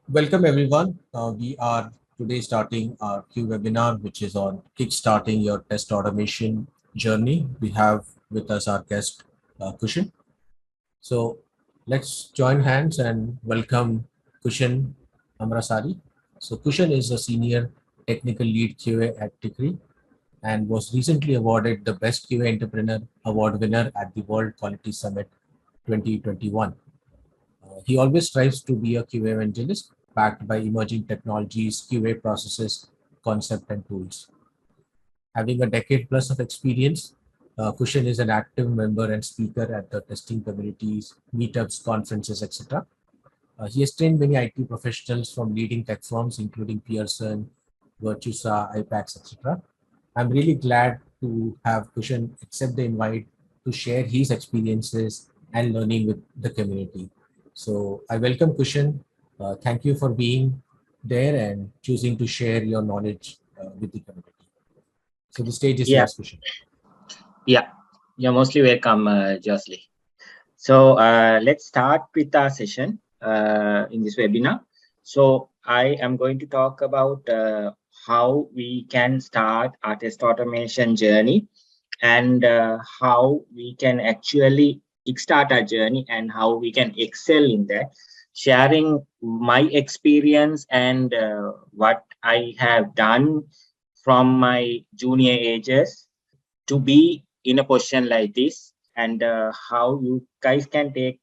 Welcome everyone. We are today starting our Q webinar, which is on kickstarting your test automation journey. We have with us our guest Kushan. So let's join hands and welcome Kushan Amrasari. So Kushan is a senior technical lead QA at Tikri and was recently awarded the Best QA Entrepreneur Award winner at the World Quality Summit 2021. He always strives to be a QA evangelist backed by emerging technologies, QA processes, concept, and tools. Having a decade plus of experience, Kushan is an active member and speaker at the testing communities, meetups, conferences, etc. He has trained many IT professionals from leading tech firms, including Pearson, Virtusa, IPAX, etc. I'm really glad to have Kushan accept the invite to share his experiences and learning with the community. So I welcome Kushan. Thank you for being there and choosing to share your knowledge with the community. So the stage is Yeah, yours, Kushan. yeah, you're mostly welcome, Josley. So let's start with our session in this webinar. So I am going to talk about how we can start our test automation journey and how we can actually kickstart our journey and how we can excel in that, sharing my experience and what I have done from my junior ages to be in a position like this, and how you guys can take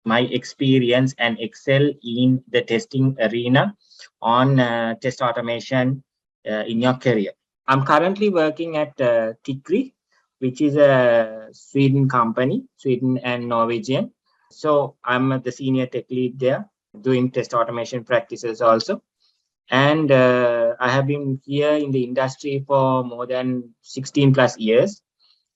my experience and excel in the testing arena on test automation in your career. I'm currently working at Tikri, which is a Sweden company, Sweden and Norwegian. So I'm the senior tech lead there, doing test automation practices also. And I have been here in the industry for more than 16 plus years.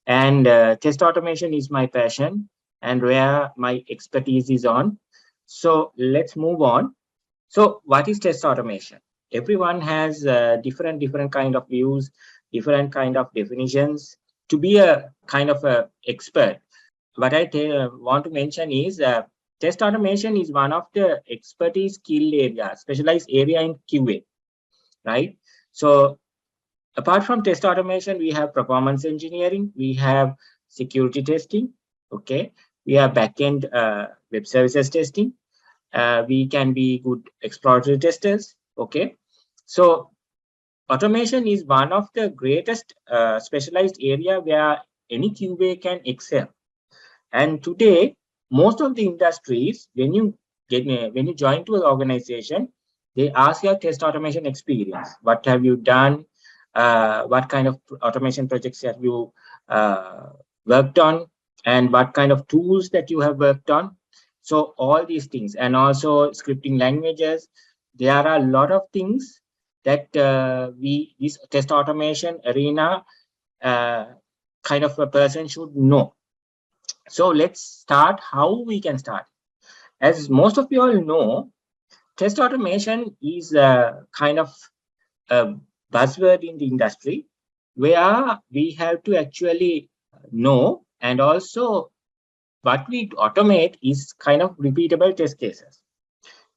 And test automation is my passion and where my expertise is on. So let's move on. So what is test automation? Everyone has different kind of views, different kind of definitions. To be a kind of a expert, what I want to mention is test automation is one of the expertise skill area, specialized area in QA, right? So apart from test automation, we have performance engineering, we have security testing, okay? We have backend web services testing. We can be good exploratory testers, okay? So automation is one of the greatest specialized area where any QA can excel. And today, most of the industries, when you join to an organization, they ask your test automation experience. What have you done? What kind of automation projects have you worked on? And what kind of tools that you have worked on? So all these things, and also scripting languages. There are a lot of things that this test automation arena kind of a person should know. So let's start how we can start. As most of you all know, test automation is a kind of a buzzword in the industry where we have to actually know, and also what we automate is kind of repeatable test cases.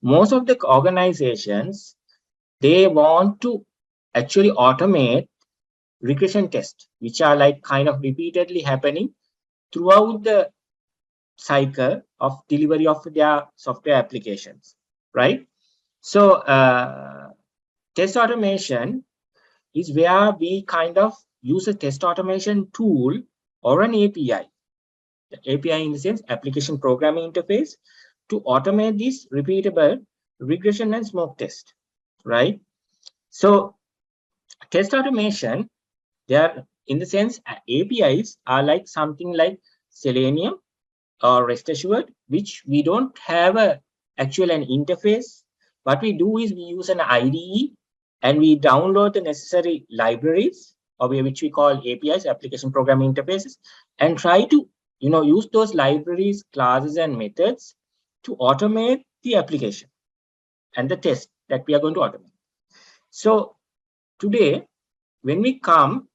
Most of the organizations, they want to actually automate regression tests, which are like kind of repeatedly happening throughout the cycle of delivery of their software applications, right? So test automation is where we kind of use a test automation tool or an API. The API in the sense application programming interface to automate this repeatable regression and smoke test, right? So test automation, they are in the sense APIs are like something like Selenium or rest assured, which we don't have a actual an interface. What we do is we use an IDE and we download the necessary libraries, or which we call APIs, application programming interfaces, and try to use those libraries, classes, and methods to automate the application and the test that we are going to automate. So today, when we come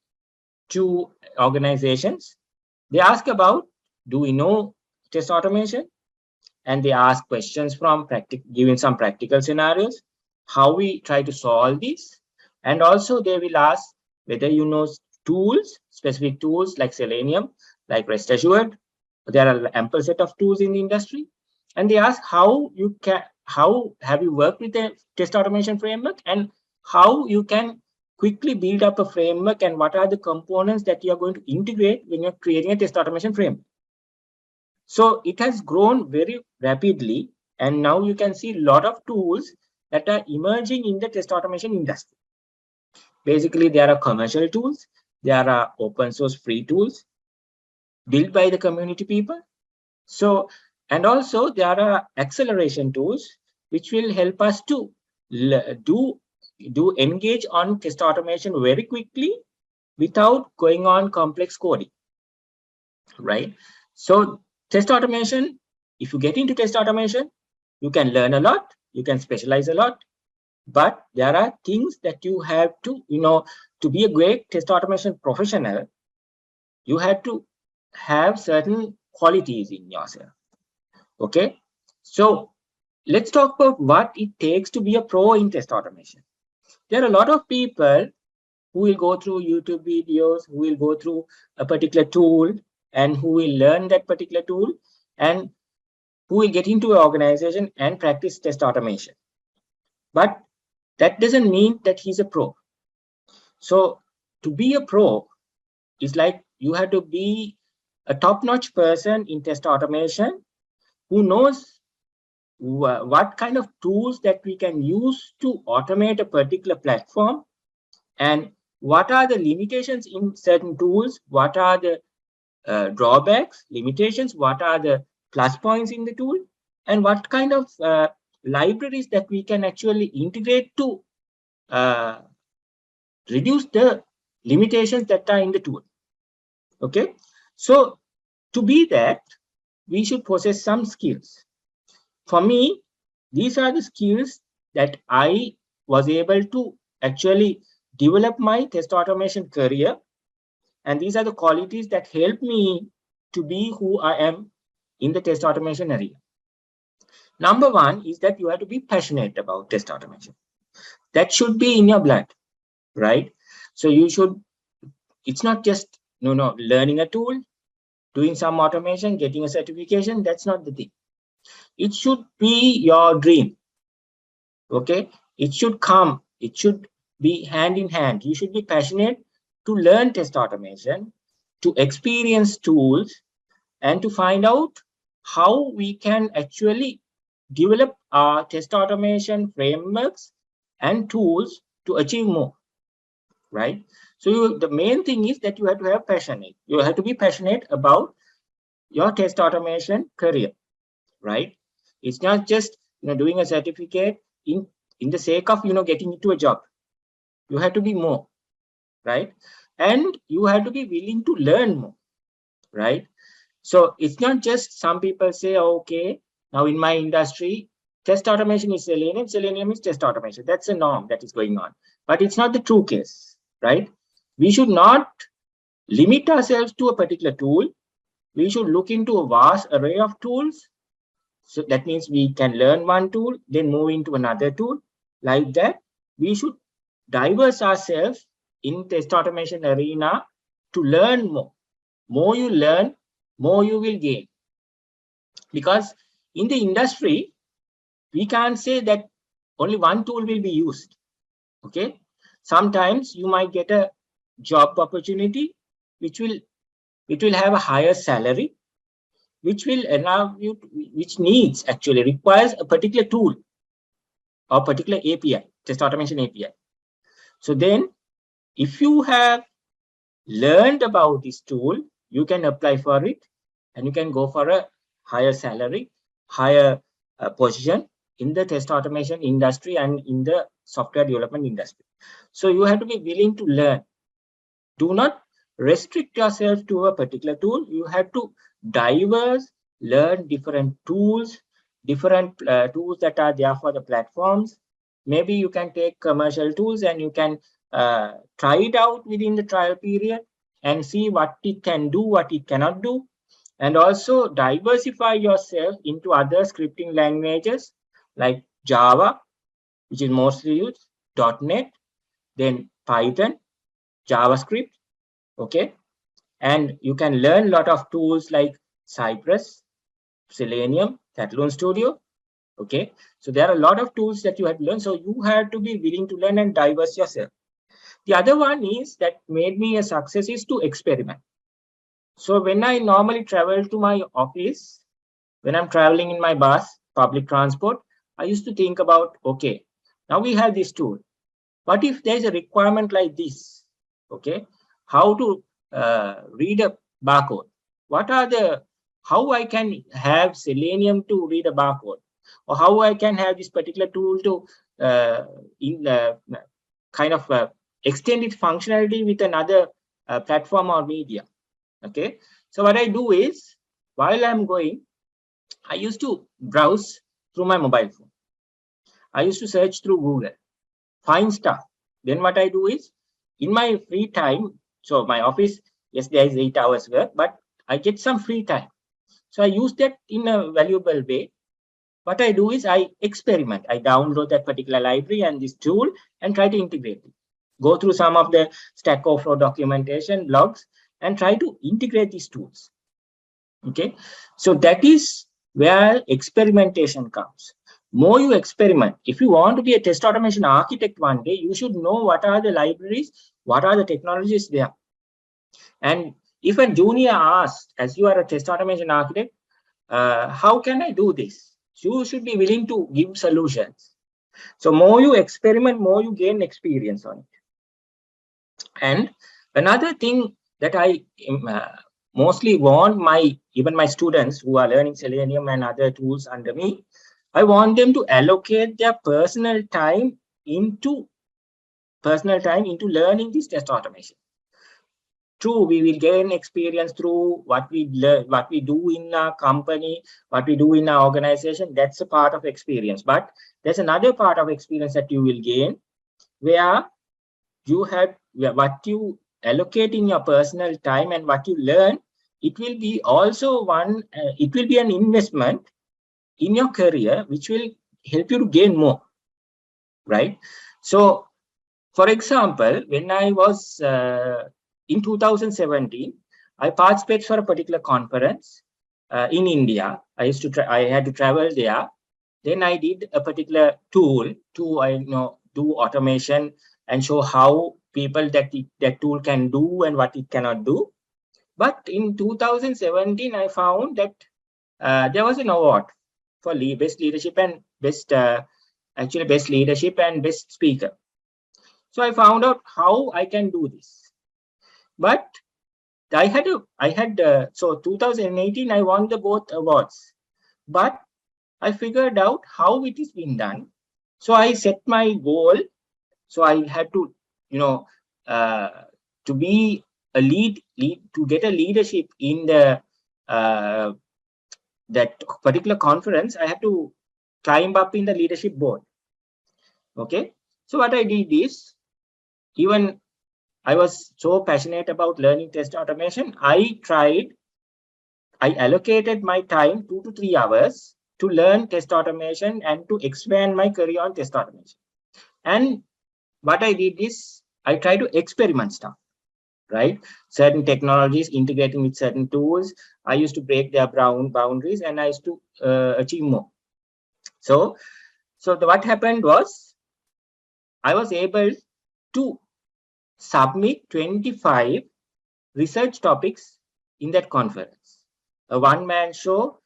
to organizations, they ask about, do we know test automation? and they ask questions from giving some practical scenarios, how we try to solve this. And also they will ask whether you know tools, specific tools like Selenium, like Rest Assured. There are ample set of tools in the industry. And they ask how have you worked with the test automation framework, and how you can quickly build up a framework, and what are the components that you are going to integrate when you're creating a test automation framework. So it has grown very rapidly, and now you can see a lot of tools that are emerging in the test automation industry. Basically, there are commercial tools, there are open source free tools built by the community people. So, and also there are acceleration tools which will help us to do engage on test automation very quickly without going on complex coding, right? So test automation, if you get into test automation, you can learn a lot, you can specialize a lot, but there are things that you have to, to be a great test automation professional, you have to have certain qualities in yourself. Okay, so let's talk about what it takes to be a pro in test automation. There are a lot of people who will go through YouTube videos, who will go through a particular tool, and who will learn that particular tool, and who will get into an organization and practice test automation. But that doesn't mean that he's a pro. So to be a pro is like you have to be a top-notch person in test automation who knows what kind of tools that we can use to automate a particular platform, and what are the limitations in certain tools, what are the drawbacks, limitations, what are the plus points in the tool, and what kind of libraries that we can actually integrate to reduce the limitations that are in the tool. Okay, so to be that, we should possess some skills. For me, these are the skills that I was able to actually develop my test automation career, and these are the qualities that help me to be who I am in the test automation area. Number one is that you have to be passionate about test automation. That should be in your blood, right? So you should, it's not just learning a tool, doing some automation, getting a certification. That's not the thing. It should be your dream. Okay, it should come, it should be hand in hand. You should be passionate to learn test automation, to experience tools, and to find out how we can actually develop our test automation frameworks and tools to achieve more, right? So the main thing is that you have to have passion. You have to be passionate about your test automation career, right? It's not just doing a certificate in the sake of getting into a job. You have to be more, right? And you have to be willing to learn more, right? So it's not just some people say, okay, now in my industry, test automation is Selenium, Selenium is test automation. That's a norm that is going on. But it's not the true case, right? We should not limit ourselves to a particular tool. We should look into a vast array of tools. So that means we can learn one tool, then move into another tool. Like that, we should diverse ourselves in test automation arena to learn more. More you learn, more you will gain. Because in the industry, we can't say that only one tool will be used. Okay, sometimes you might get a job opportunity which will have a higher salary, which will allow you to, which needs actually requires a particular tool or particular API, test automation API. So then if you have learned about this tool, you can apply for it and you can go for a higher salary, higher position in the test automation industry and in the software development industry. So you have to be willing to learn. Do not restrict yourself to a particular tool. You have to diverse, learn different tools, different tools that are there for the platforms. Maybe you can take commercial tools and you can try it out within the trial period and see what it can do, what it cannot do. and also diversify yourself into other scripting languages like Java, which is mostly used, .NET, then Python, JavaScript, okay? And you can learn a lot of tools like Cypress, Selenium, Catalan Studio, okay? So there are a lot of tools that you have to learn. So you have to be willing to learn and diverse yourself. The other one is that made me a success is to experiment. So when I normally travel to my office, when I'm traveling in my bus, public transport, I used to think about, okay, now we have this tool. What if there's a requirement like this? Okay, how to read a barcode? What are the, how I can have Selenium to read a barcode? Or how I can have this particular tool to kind of extend its functionality with another platform or media. Okay, so what I do is, while I'm going, I used to browse through my mobile phone. I used to search through Google, find stuff. Then what I do is, in my free time, so my office, yes, there is 8 hours work, but I get some free time. So I use that in a valuable way. What I do is I experiment. I download that particular library and this tool and try to integrate it. Go through some of the Stack Overflow documentation, logs, and try to integrate these tools. Okay, so that is where experimentation comes. More you experiment, if you want to be a test automation architect one day, you should know what are the libraries, what are the technologies there. And if a junior asks, as you are a test automation architect, how can I do this? You should be willing to give solutions. So more you experiment, more you gain experience on it. And another thing that I mostly want even my students who are learning Selenium and other tools under me, I want them to allocate their personal time into learning this test automation. True, we will gain experience through what we learn, what we do in our company, what we do in our organization. That's a part of experience. But there's another part of experience that you will gain, where you have what you allocate in your personal time and what you learn. It will be also it will be an investment in your career, which will help you to gain more, right? So, for example, when I was in 2017, I participated for a particular conference in India. I had to travel there. Then I did a particular tool to do automation and show how people that tool can do and what it cannot do. But in 2017, I found that there was an award for best leadership and best leadership and best speaker. So I found out how I can do this. But so 2018 I won the both awards, but I figured out how it is being done. So I set my goal. So I had to, to be a lead to get a leadership in the that particular conference. I had to climb up in the leadership board. Okay, so what I did is, even I was so passionate about learning test automation, I allocated my time 2 to 3 hours to learn test automation and to expand my career on test automation. And what I did is, I tried to experiment stuff, right? Certain technologies integrating with certain tools. I used to break their boundaries and I used to achieve more. So what happened was, I was able to submit 25 research topics in that conference. A one-man show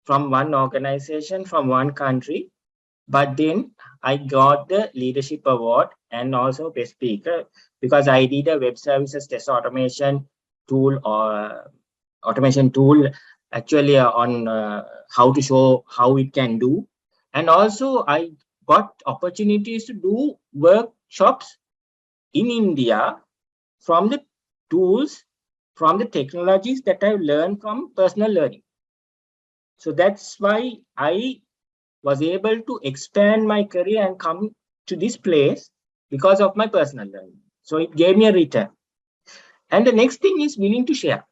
from one organization, from one country. But then I got the leadership award and also best speaker, because I did a web services test automation tool or automation tool actually on how to show how it can do. And also I got opportunities to do workshops in India from the tools, from the technologies that I've learned from personal learning. So that's why I was able to expand my career and come to this place because of my personal learning. So it gave me a return. And the next thing is willing to share.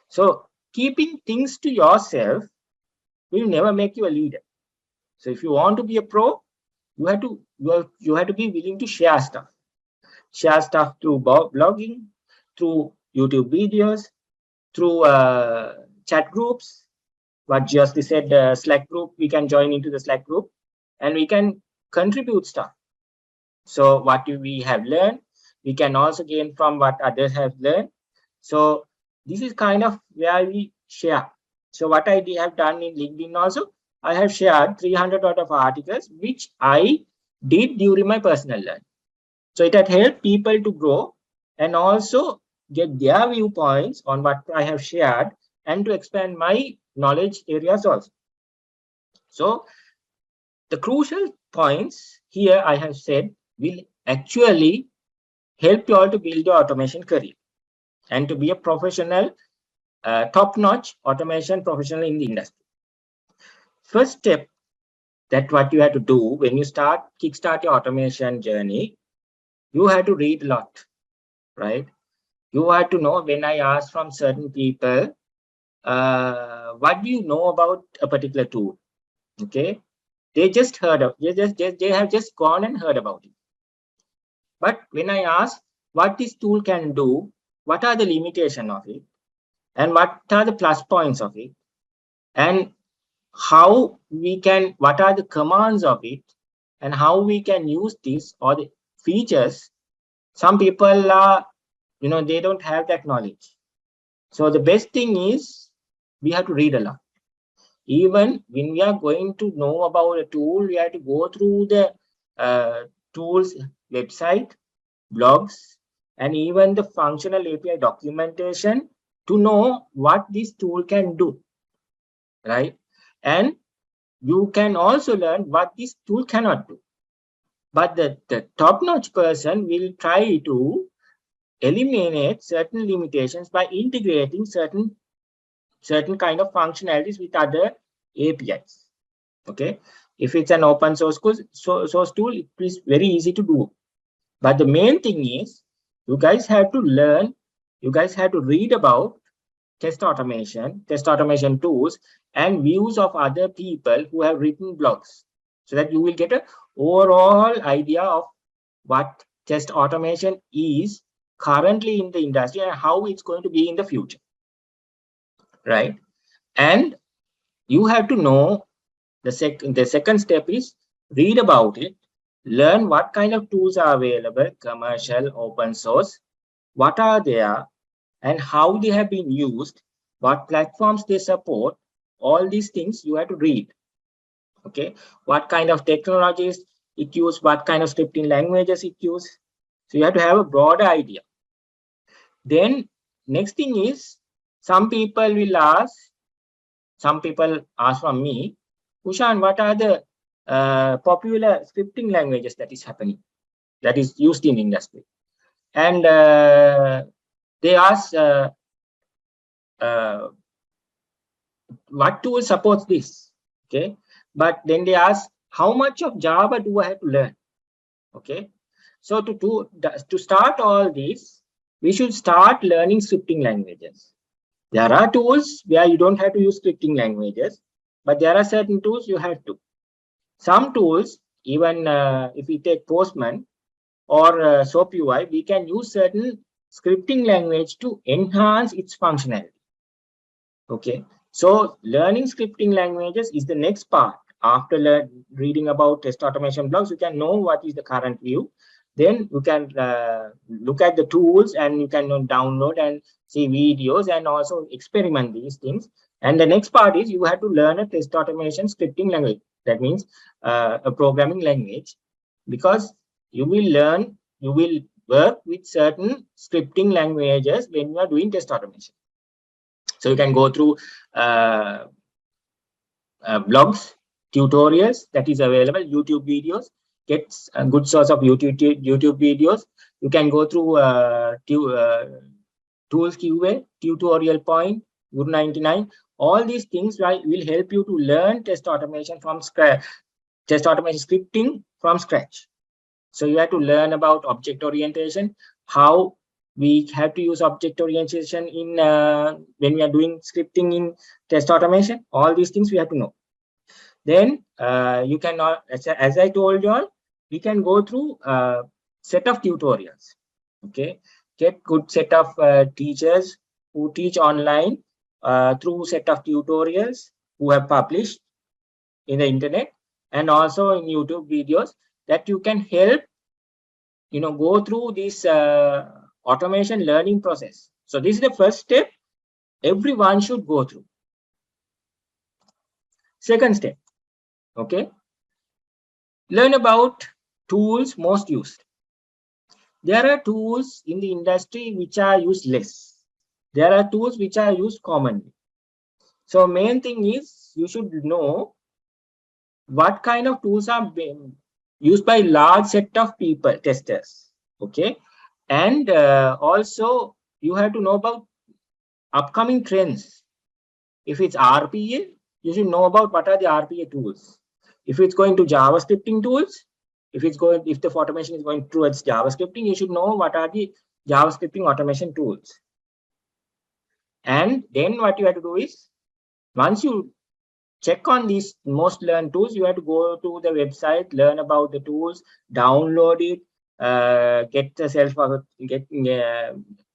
So keeping things to yourself will never make you a leader. So if you want to be a pro, you have to be willing to share stuff through blogging, through YouTube videos, through chat groups. What Justy said, Slack group, we can join into the Slack group and we can contribute stuff. So what we have learned, we can also gain from what others have learned. So this is kind of where we share. So what I have done in LinkedIn also, I have shared 300 out of articles, which I did during my personal learning. So it had helped people to grow and also get their viewpoints on what I have shared and to expand my knowledge areas also. So the crucial points here I have said will actually help you all to build your automation career and to be a professional, top-notch automation professional in the industry. First step that what you have to do when you kickstart your automation journey, you have to read a lot, right? You have to know, when I ask from certain people, what do you know about a particular tool? Okay, they just heard of, they have just gone and heard about it. But when I ask what this tool can do, what are the limitations of it, and what are the plus points of it, and how we can, what are the commands of it, and how we can use this or the features, some people are, they don't have that knowledge. So the best thing is we have to read a lot. Even when we are going to know about a tool, we have to go through the tools website, blogs, and even the functional API documentation to know what this tool can do, right? And you can also learn what this tool cannot do. But the top-notch person will try to eliminate certain limitations by integrating certain kind of functionalities with other APIs. Okay, if it's an open source tool, it is very easy to do. But the main thing is, you guys have to learn, you guys have to read about test automation tools, and views of other people who have written blogs, so that you will get an overall idea of what test automation is currently in the industry and how it's going to be in the future, right? And you have to know the second step is read about it, learn what kind of tools are available, commercial, open source, what are there, and how they have been used, what platforms they support. All these things you have to read. Okay, what kind of technologies it use, what kind of scripting languages it use. So you have to have a broader idea. Then next thing is, some people ask from me, Kushan, what are the popular scripting languages that is happening, that is used in industry? And they ask, what tool supports this? Okay, but then they ask, how much of Java do I have to learn? Okay, so to start all this, we should start learning scripting languages. There are tools where you don't have to use scripting languages, but there are certain tools you have to. Some tools, even if we take Postman or SOAP UI, we can use certain scripting language to enhance its functionality. Okay, so learning scripting languages is the next part. After reading about test automation blogs, you can know what is the current view. Then you can look at the tools, and you can download and see videos and also experiment these things. And the next part is you have to learn a test automation scripting language. That means a programming language, because you will work with certain scripting languages when you are doing test automation. So you can go through blogs, tutorials that is available, YouTube videos, get a good source of YouTube videos. You can go through Tools QA, Tutorial Point, Guru 99. All these things will help you to learn test automation from scratch, test automation scripting from scratch. So you have to learn about object orientation, how We have to use object orientation in when we are doing scripting in test automation. All these things we have to know. Then you can, as I told you all, we can go through a set of tutorials. Okay, get good set of teachers who teach online through set of tutorials who have published in the internet and also in YouTube videos, that you can help go through this automation learning process. So this is the first step everyone should go through. Second step, okay, learn about tools most used. There are tools in the industry which are used less. There are tools which are used commonly. So main thing is you should know what kind of tools are being used by large set of people, testers. Okay, and also you have to know about upcoming trends. If it's RPA, you should know about what are the RPA tools. If it's going to JavaScripting tools, if the automation is going towards JavaScripting, you should know what are the JavaScripting automation tools. And then what you have to do is, once you check on these most learned tools, you have to go to the website, learn about the tools, download it, get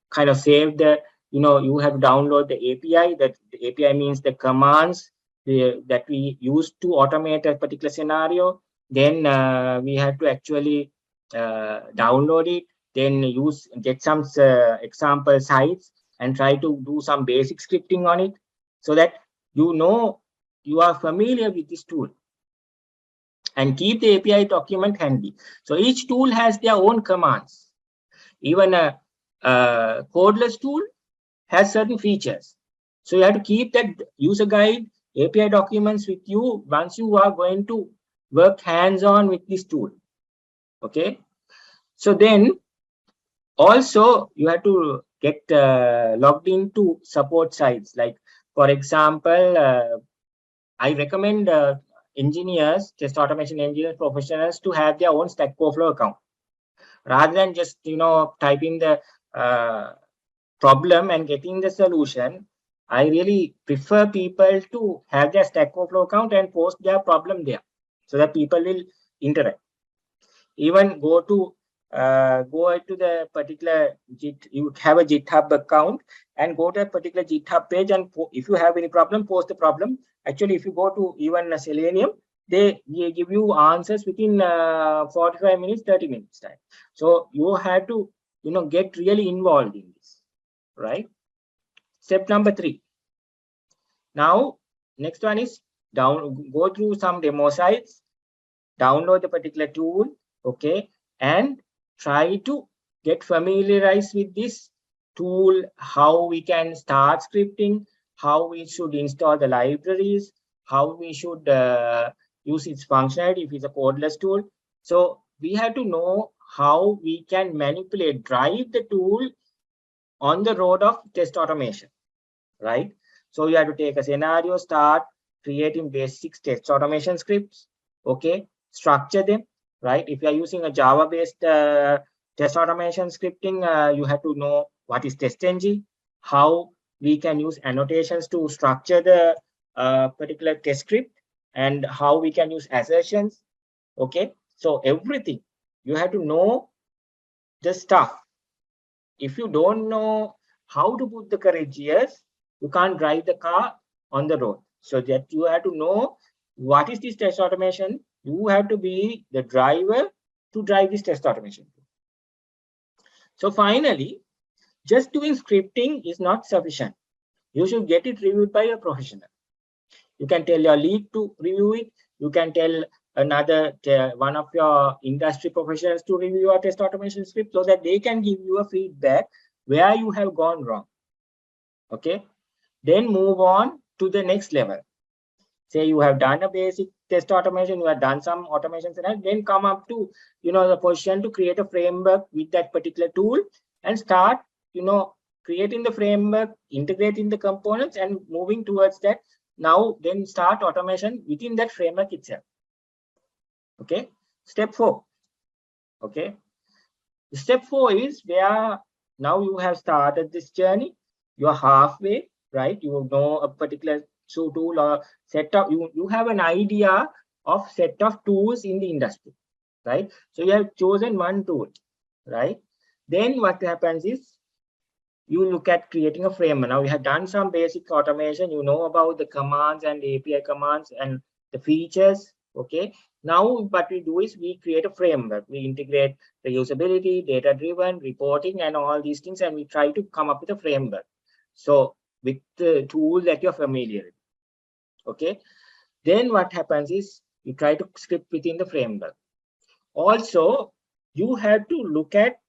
kind of save the, you have to download the API. That the API means the commands that we use to automate a particular scenario. Then we have to actually download it, then get some example sites and try to do some basic scripting on it, so that you are familiar with this tool, and keep the API document handy. So each tool has their own commands. Even a codeless tool has certain features. So you have to keep that user guide, API documents with you once you are going to work hands-on with this tool. Okay. So then also you have to get logged into support sites. Like, for example, I recommend engineers, test automation engineers, professionals to have their own Stack Overflow account. Rather than just, typing the problem and getting the solution, I really prefer people to have their Stack Overflow account and post their problem there, so that people will interact. Even go to the particular you have a GitHub account, and go to a particular GitHub page, and if you have any problem, post the problem. Actually, if you go to even Selenium, they give you answers within 45 minutes, 30 minutes time. So you have to get really involved in this, right? Step number 3. Now next one is go through some demo sites, download the particular tool, okay, and try to get familiarized with this tool, how we can start scripting, how we should install the libraries, how we should use its functionality if it's a codeless tool. So we have to know how we can drive the tool on the road of test automation, right? So you have to take a scenario, start creating basic test automation scripts, okay, structure them, right? If you are using a Java-based test automation scripting, you have to know what is TestNG, how we can use annotations to structure the particular test script, and how we can use assertions, okay? So everything, you have to know the stuff. If you don't know how to put the correct gears, you can't drive the car on the road. So that you have to know what is this test automation. You have to be the driver to drive this test automation. So finally, just doing scripting is not sufficient. You should get it reviewed by a professional. You can tell your lead to review it. You can tell one of your industry professionals to review your test automation script, so that they can give you a feedback where you have gone wrong. Okay. Then move on to the next level. Say you have done a basic test automation, you have done some automations, and then come up to the position to create a framework with that particular tool, and start creating the framework, integrating the components, and moving towards that. Now then start automation within that framework itself. Okay. Step 4. Okay. Step 4 is where Now you have started this journey. You are halfway, right? You know a particular tool or set of, you have an idea of set of tools in the industry, right? So you have chosen one tool, right? Then what happens is you look at creating a framework. Now you have done some basic automation, you know about the commands and API commands and the features. Okay. Now what we do is we create a framework. We integrate the usability, data-driven, reporting, and all these things, and we try to come up with a framework. So with the tool that you're familiar with. Okay. Then what happens is you try to script within the framework. Also, you have to look at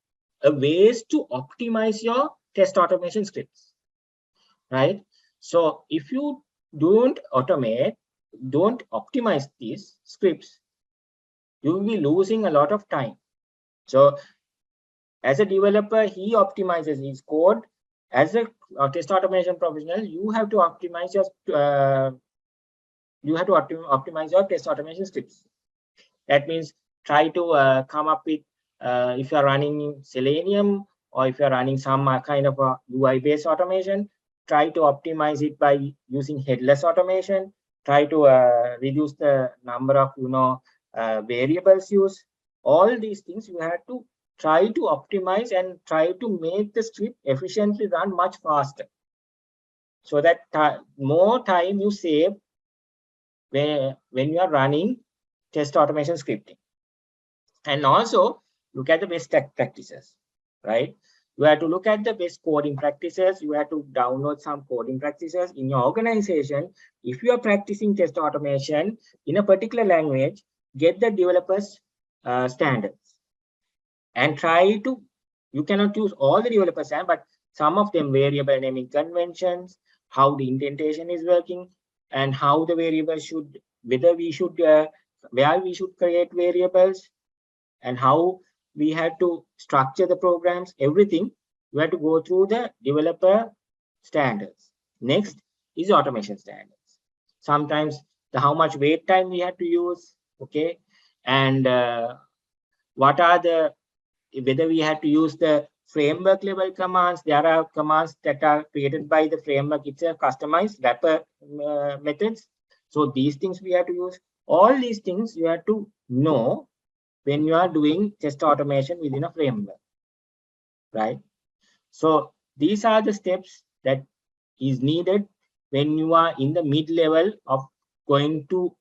ways to optimize your test automation scripts, right? So if you don't optimize these scripts, you will be losing a lot of time. So as a developer, he optimizes his code. As a test automation professional, you have to optimize your test automation scripts. That means try to come up with, if you're running Selenium or if you're running some kind of a UI-based automation, try to optimize it by using headless automation. Try to reduce the number of variables used. All these things you have to try to optimize and try to make the script efficiently run much faster, so that more time you save when you are running test automation scripting. And also look at the best practices, right? You have to look at the best coding practices. You have to download some coding practices in your organization. If you are practicing test automation in a particular language, get the developers standards and try to, you cannot use all the developer standards, but some of them, variable naming conventions, how the indentation is working, and how the variables should, whether we should, where we should create variables, and how we had to structure the programs, everything. We have to go through the developer standards. Next is automation standards. Sometimes the how much wait time we have to use, okay, and what are the, whether we have to use the framework level commands. There are commands that are created by the framework itself, customized wrapper methods. So these things we have to use. All these things you have to know when you are doing test automation within a framework, right? So these are the steps that is needed when you are in the mid-level of going to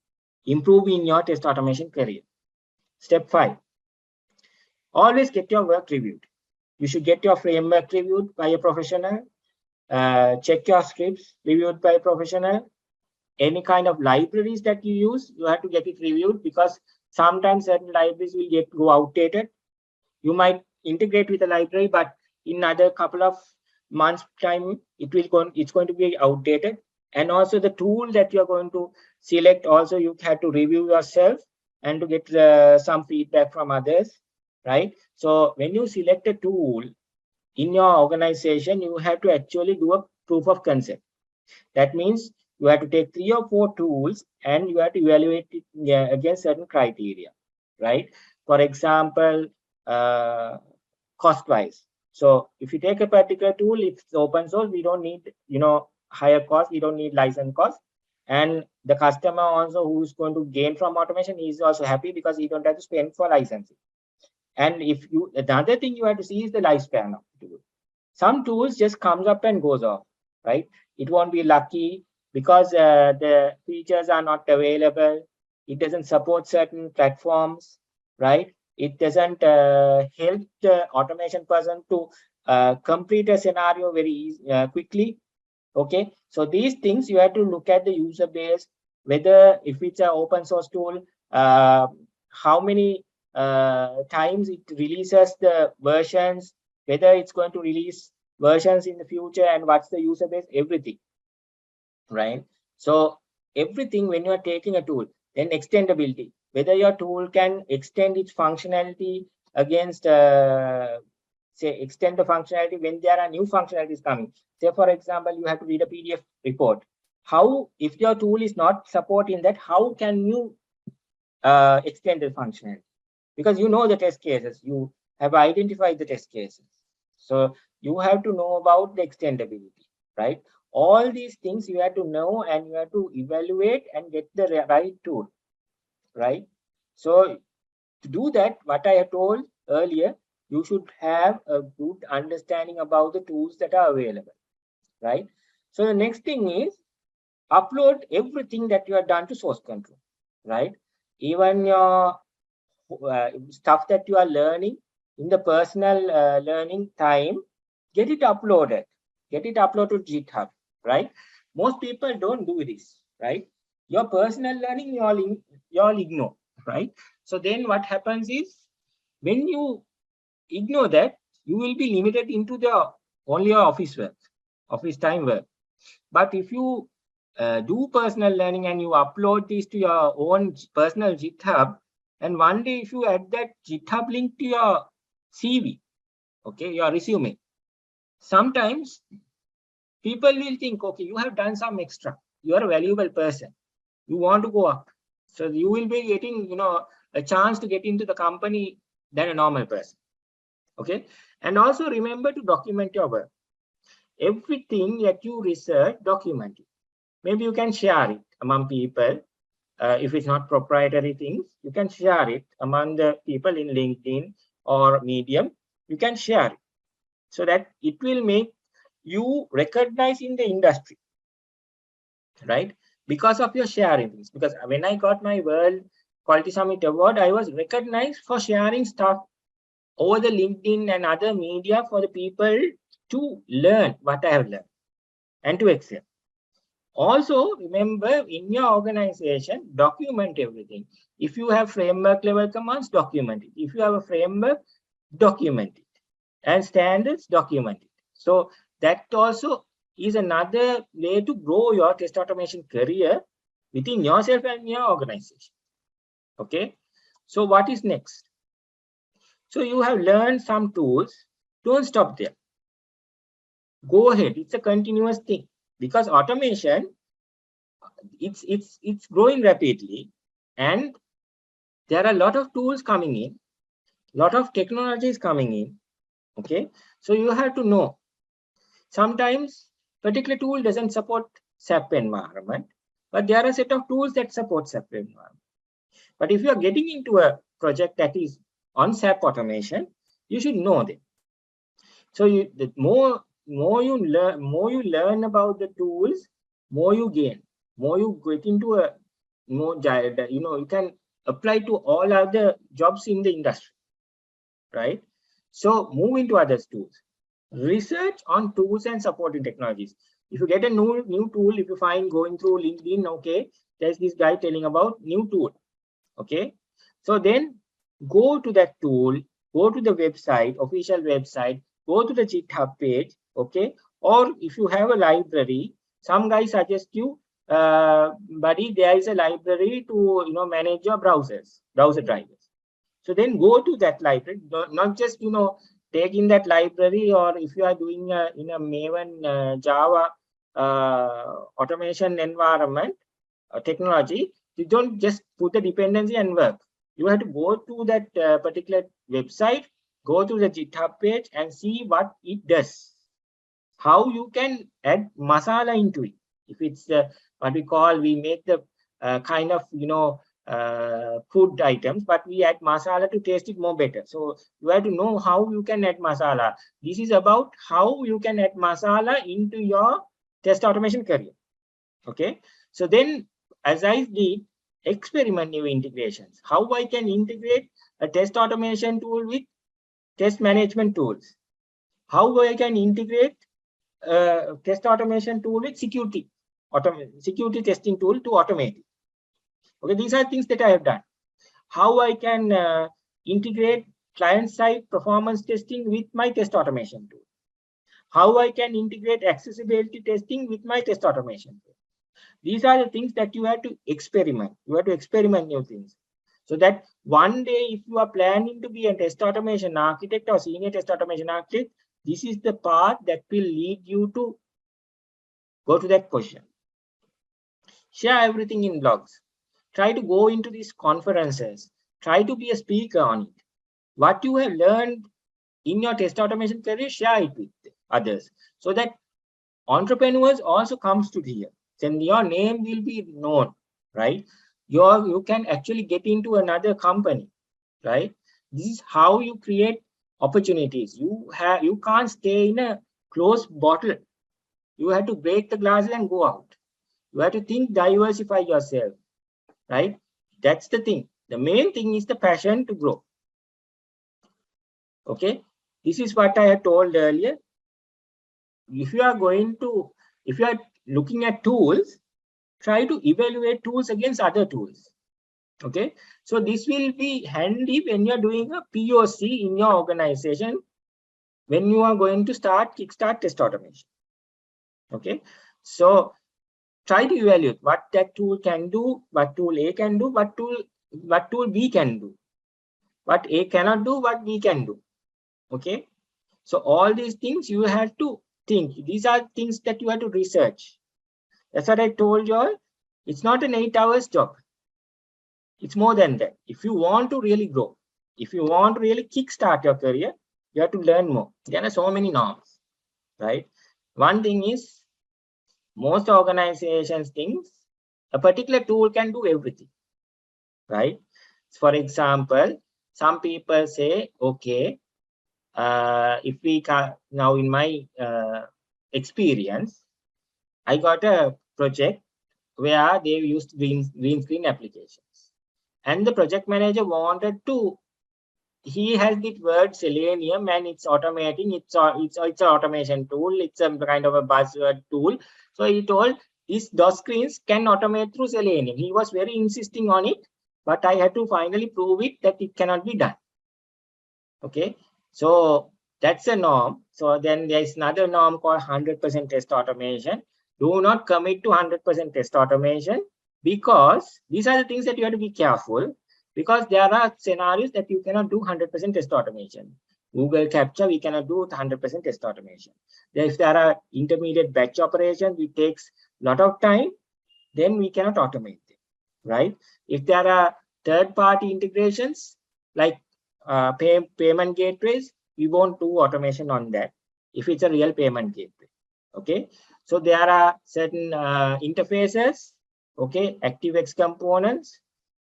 improve in your test automation career. Step 5, always get your work reviewed. You should get your framework reviewed by a professional. Check your scripts reviewed by a professional. Any kind of libraries that you use, you have to get it reviewed, because sometimes certain libraries will go outdated. You might integrate with a library, but in another couple of months time, it's going to be outdated. And also the tool that you're going to select, also you have to review yourself and to get some feedback from others, right? So when you select a tool in your organization, you have to actually do a proof of concept. That means you have to take 3 or 4 tools and you have to evaluate it against certain criteria, right? For example, cost-wise. So if you take a particular tool, if it's open source, we don't need, higher cost. We don't need license cost. And the customer also who's going to gain from automation is also happy because he don't have to spend for licensing. And if you, another thing you have to see is the lifespan of the tool. Some tools just comes up and goes off, right? It won't be lucky because the features are not available. It doesn't support certain platforms, right? It doesn't help the automation person to complete a scenario very quickly. Okay, so these things you have to look at the user base, whether if it's an open source tool, how many times it releases the versions, whether it's going to release versions in the future, and what's the user base, everything, right? So everything when you are taking a tool, then extendability, whether your tool can extend its functionality against say extend the functionality when there are new functionalities coming. Say for example, you have to read a PDF report. How, if your tool is not supporting that, how can you extend the functionality? Because you know the test cases, you have identified the test cases. So you have to know about the extendability, right? All these things you have to know, and you have to evaluate and get the right tool, right? So to do that, what I have told earlier, you should have a good understanding about the tools that are available, right? So the next thing is upload everything that you have done to source control, right? Even your stuff that you are learning in the personal learning time, get it uploaded. Get it uploaded to GitHub, right? Most people don't do this, right? Your personal learning, you all ignore, right? So then what happens is, when you ignore that, you will be limited into the only your office work, office time work. But if you do personal learning and you upload this to your own personal GitHub, and one day if you add that GitHub link to your CV, okay, your resume, sometimes people will think, okay, you have done some extra. You are a valuable person. You want to go up. So you will be getting, a chance to get into the company than a normal person. Okay. And also remember to document your work. Everything that you research, document it. Maybe you can share it among people. If it's not proprietary things, you can share it among the people in LinkedIn or Medium. You can share it so that it will make you recognize in the industry, right? Because of your sharing things. Because when I got my World Quality Summit Award, I was recognized for sharing stuff over the LinkedIn and other media for the people to learn what I have learned and to excel. Also, remember, in your organization, document everything. If you have framework level commands, document it. If you have a framework, document it. And standards, document it. So that also is another way to grow your test automation career within yourself and your organization. Okay. So what is next? So you have learned some tools. Don't stop there. Go ahead. It's a continuous thing, because automation, it's growing rapidly, and there are a lot of tools coming in, lot of technologies coming in. Okay, so you have to know, sometimes particular tool doesn't support SAP environment, but there are a set of tools that support SAP environment. But if you are getting into a project that is on SAP automation, you should know them. So the more you learn about the tools, more you gain, more you get into a more, you can apply to all other jobs in the industry, right? So move into other tools. Research on tools and supporting technologies. If you get a new tool, if you find going through LinkedIn, okay, there's this guy telling about new tool, okay, so then go to that tool, go to the website, official website, go to the GitHub page, okay, or if you have a library, some guy suggest you, buddy, there is a library to manage your browser drivers. So then go to that library, not just take in that library, or if you are doing in a Maven Java automation environment technology, you don't just put the dependency and work. You have to go to that particular website, go to the GitHub page and see what it does, how you can add masala into it. If it's what we make the kind of food items, but we add masala to taste it more better. So you have to know how you can add masala. This is about how you can add masala into your test automation career. Okay, so then, as I did, experiment new integrations. How I can integrate a test automation tool with test management tools. How I can integrate test automation tool with security testing tool to automate it. Okay, these are things that I have done. How I can integrate client-side performance testing with my test automation tool. How I can integrate accessibility testing with my test automation tool. These are the things that you have to experiment. You have to experiment new things. So that one day, if you are planning to be a test automation architect or senior test automation architect, this is the path that will lead you to go to that position. Share everything in blogs. Try to go into these conferences. Try to be a speaker on it. What you have learned in your test automation career, share it with others so that entrepreneurs also comes to here. Then your name will be known, right? You can actually get into another company, right? This is how you create opportunities. You can't stay in a closed bottle. You have to break the glasses and go out. You have to think, diversify yourself, right? That's the thing. The main thing is the passion to grow. Okay, this is what I had told earlier. If you are looking at tools, try to evaluate tools against other tools. Okay, so this will be handy when you're doing a POC in your organization, when you are going to kickstart test automation. Okay, so try to evaluate what that tool can do, what tool A can do, what tool B can do, what A cannot do, what B can do. Okay, so all these things you have to think. These are things that you have to research. That's what I told you all. It's not an 8 hours job. It's more than that. If you want to really grow, if you want to really kickstart your career, you have to learn more. There are so many norms, right? One thing is, most organizations think a particular tool can do everything, right? For example, some people say, okay, if we can, now in my experience, I got a project where they used green screen applications, and the project manager wanted to, he has the word Selenium and it's automating, it's an automation tool, it's a kind of a buzzword tool. So he told those screens can automate through Selenium. He was very insisting on it, but I had to finally prove it that it cannot be done. Okay, so that's a norm. So then there's another norm called 100% test automation. Do not commit to 100% test automation, because these are the things that you have to be careful, because there are scenarios that you cannot do 100% test automation. Google Capture, we cannot do 100% test automation. If there are intermediate batch operations, which takes a lot of time, then we cannot automate them, right? If there are third-party integrations like payment gateways, we won't do automation on that if it's a real payment gateway. Okay, so there are certain interfaces, okay, ActiveX components,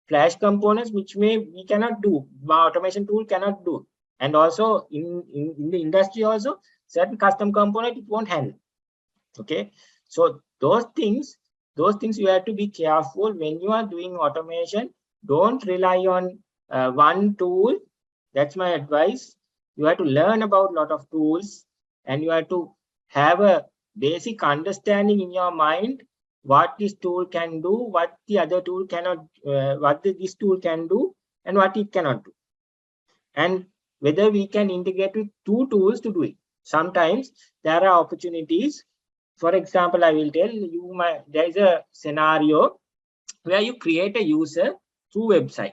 Flash components, which we cannot do, our automation tool cannot do. And also in the industry also, certain custom component it won't handle. Okay, so those things you have to be careful when you are doing automation. Don't rely on one tool. That's my advice. You have to learn about a lot of tools, and you have to have a basic understanding in your mind what this tool can do, what the other tool cannot, this tool can do, and what it cannot do, and whether we can integrate with two tools to do it. Sometimes there are opportunities. For example, I will tell you, there is a scenario where you create a user through website,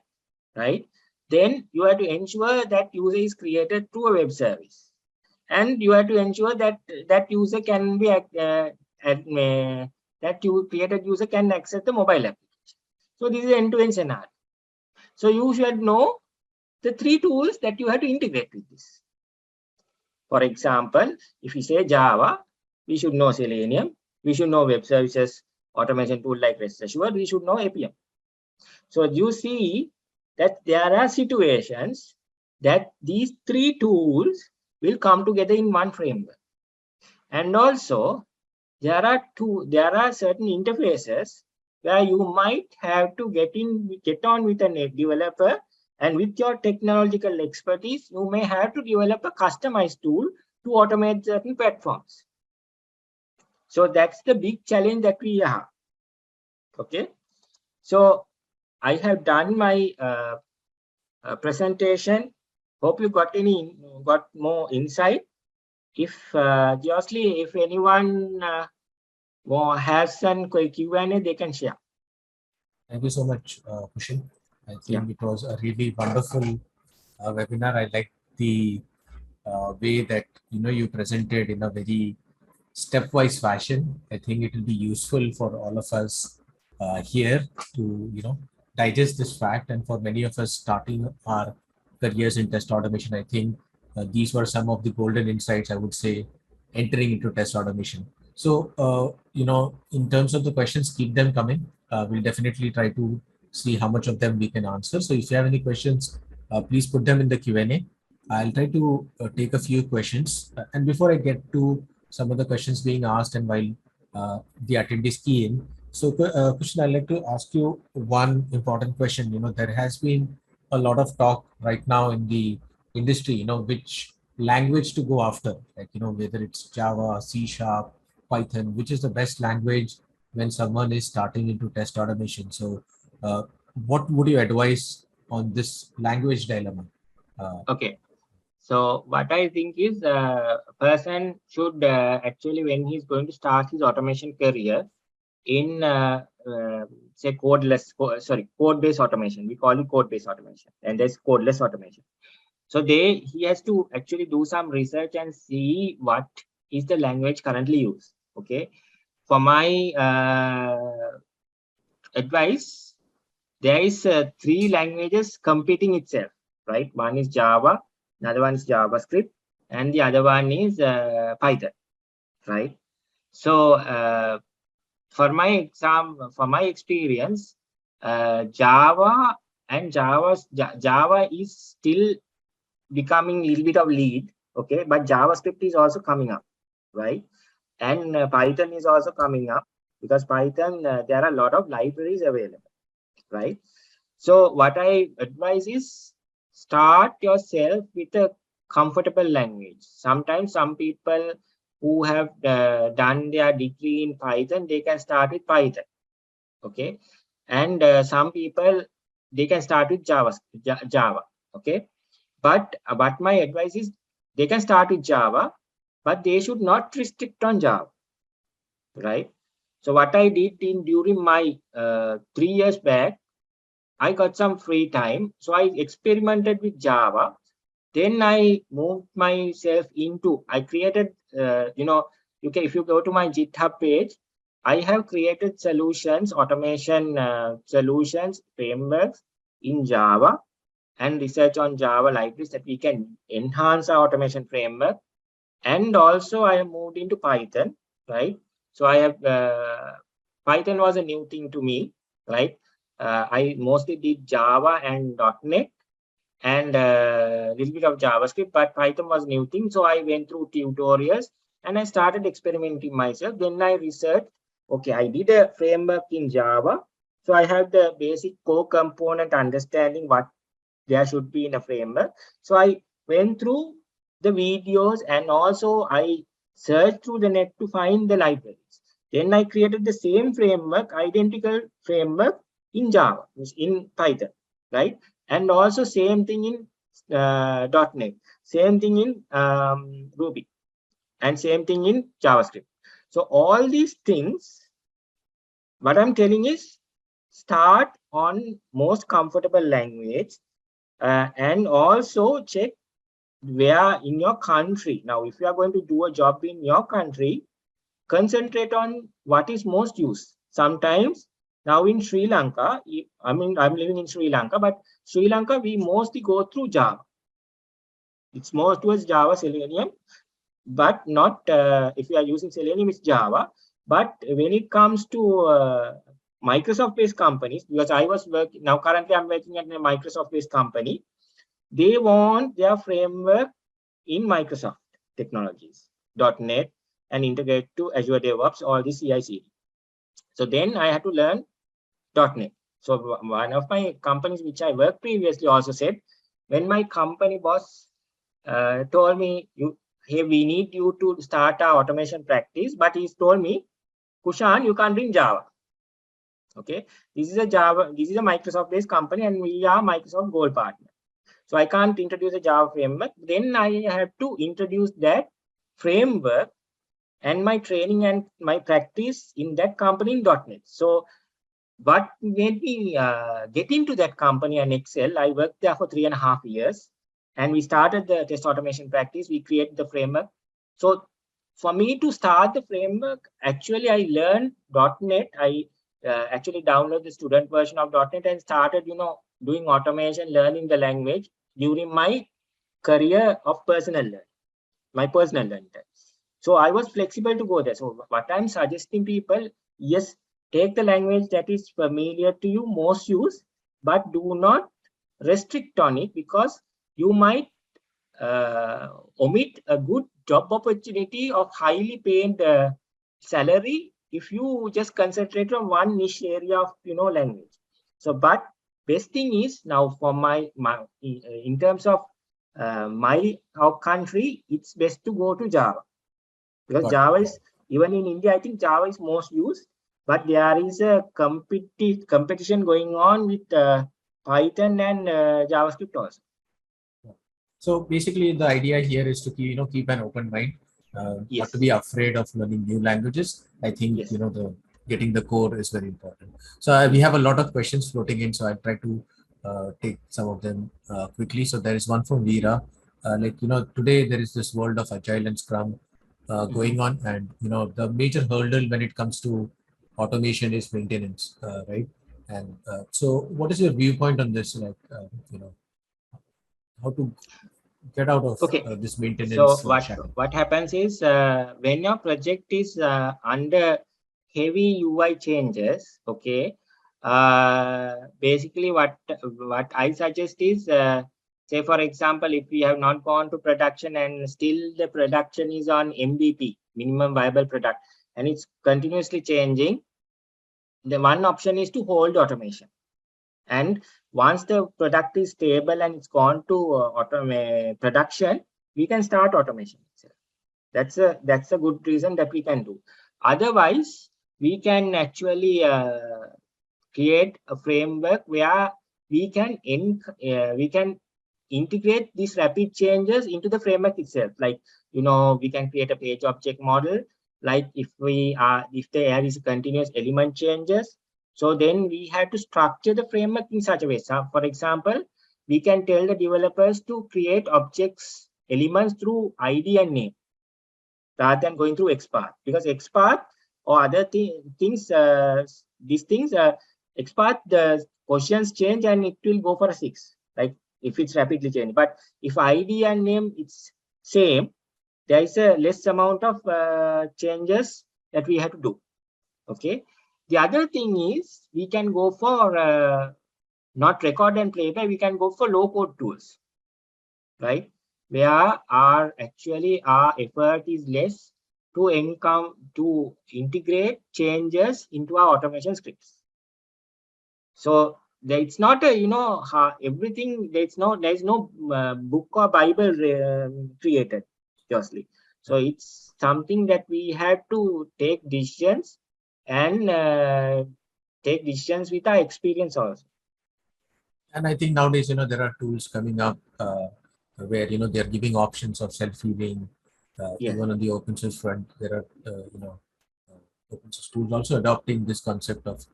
right? Then you have to ensure that user is created through a web service, and you have to ensure that that user can be that you created user can access the mobile application. So this is end-to-end scenario. So you should know the three tools that you have to integrate with this. For example, if we say Java, we should know Selenium, we should know web services automation tool like REST Assured, we should know APM. So you see that there are situations that these three tools will come together in one framework. And also there are certain interfaces where you might have to get on with a developer, and with your technological expertise, you may have to develop a customized tool to automate certain platforms. So that's the big challenge that we have. Okay, so I have done my presentation. Hope you got more insight. If Jocelyn, if anyone has some Q&A, they can share. Thank you so much, Kushan. I think it was a really wonderful webinar. I like the way that you presented in a very stepwise fashion. I think it will be useful for all of us here to digest this fact, and for many of us starting our careers in test automation, I think these were some of the golden insights, I would say, entering into test automation. So, in terms of the questions, keep them coming. We'll definitely try to see how much of them we can answer. So, if you have any questions, please put them in the Q&A. I'll try to take a few questions. And before I get to some of the questions being asked and while the attendees key in, so Kushan, I'd like to ask you one important question. There has been a lot of talk right now in the industry, which language to go after, like, whether it's Java, C Sharp, Python, which is the best language when someone is starting into test automation. So, what would you advise on this language dilemma? Okay. So what I think is a person should actually, when he's going to start his automation career in say code-based automation, we call it code-based automation, and there's codeless automation. So he has to actually do some research and see what is the language currently used. Okay. For my advice, there is 3 languages competing itself, right? One is Java, another one is JavaScript, and the other one is Python, right? So for my experience, Java is still becoming a little bit of lead, okay, but JavaScript is also coming up, right? And Python is also coming up, because Python, there are a lot of libraries available, right? So what I advise is, start yourself with a comfortable language. Sometimes some people who have done their degree in Python, they can start with Python, okay? And some people, they can start with Java, okay? But my advice is, they can start with Java, but they should not restrict on Java, right? So what I did during my 3 years back, I got some free time, so I experimented with Java. Then I moved myself into, I created, if you go to my GitHub page, I have created solutions, automation solutions, frameworks in Java, and research on Java libraries that we can enhance our automation framework. And also I have moved into Python, right? So I have, Python was a new thing to me, right? I mostly did Java and .NET and a little bit of JavaScript, but Python was new thing. So I went through tutorials and I started experimenting myself. Then I researched, okay, I did a framework in Java. So I have the basic core component understanding what there should be in a framework. So I went through the videos and also I searched through the net to find the libraries. Then I created the same framework, identical framework in Java, in Python, right? And also same thing in .NET, same thing in Ruby, and same thing in JavaScript. So all these things, what I'm telling is, start on most comfortable language, and also check where in your country. Now, if you are going to do a job in your country, concentrate on what is most used. Sometimes now in Sri Lanka, I'm living in Sri Lanka, but Sri Lanka, we mostly go through Java. It's more towards Java, Selenium, but not, if you are using Selenium, it's Java. But when it comes to Microsoft-based companies, because I was working, now currently I'm working at a Microsoft-based company, they want their framework in Microsoft technologies, .NET, and integrate to Azure DevOps, all the CI/CD. So then I had to learn .NET. So one of my companies which I worked previously also said, when my company boss told me, hey, we need you to start our automation practice, but he's told me, Kushan, you can't bring Java. Okay, this is a Microsoft-based company, and we are Microsoft Gold partner. So I can't introduce a Java framework. Then I have to introduce that framework and my training and my practice in that company in .NET. So what made me get into that company and excel, I worked there for 3.5 years, and we started the test automation practice. We created the framework. So for me to start the framework, actually I learned .NET. I actually downloaded the student version of .NET and started, doing automation, learning the language during my career of personal learning, my personal learning. So I was flexible to go there. So what I'm suggesting people, yes, take the language that is familiar to you, most use, but do not restrict on it, because you might omit a good job opportunity of highly paid salary if you just concentrate on one niche area of language. So, but best thing is now for my in terms of our country, it's best to go to Java, because Got Java it. is, even in India, I think Java is most used, but there is a competition going on with Python and JavaScript also. So basically, the idea here is to keep an open mind, not to Yes, be afraid of learning new languages. I think yes, the getting the core is very important. So we yes. have a lot of questions floating in, so I'll try to take some of them quickly. So there is one from Veera. Today there is this world of agile and Scrum Mhm. going on, and the major hurdle when it comes to automation is maintenance, right? And so, what is your viewpoint on this? How to get out of Okay. this So maintenance shackle. what happens is, when your project is under heavy UI changes, okay, basically what I suggest is, say for example, if we have not gone to production and still the production is on MVP, minimum viable product, and it's continuously changing, the one option is to hold automation. And once the product is stable and it's gone to production, we can start automation itself. That's a good reason that we can do. Otherwise, we can actually create a framework where we can integrate these rapid changes into the framework itself. Like, we can create a page object model. Like if there is continuous element changes, so then we have to structure the framework in such a way. So for example, we can tell the developers to create objects elements through ID and name, rather than going through XPath, because XPath or other things, these things, XPath, the positions change and it will go for a 6, like if it's rapidly changing. But if ID and name it's same, there is a less amount of changes that we have to do. Okay. The other thing is, we can go for not record and playback, we can go for low code tools, right? Where our effort is less to integrate changes into our automation scripts. So it's not a everything. There's no book or Bible created, justly. So it's something that we have to take decisions, and take decisions with our experience also. And I think nowadays, there are tools coming up where they're giving options of self-healing. Yes. Even on the open source front, there are open source tools also adopting this concept of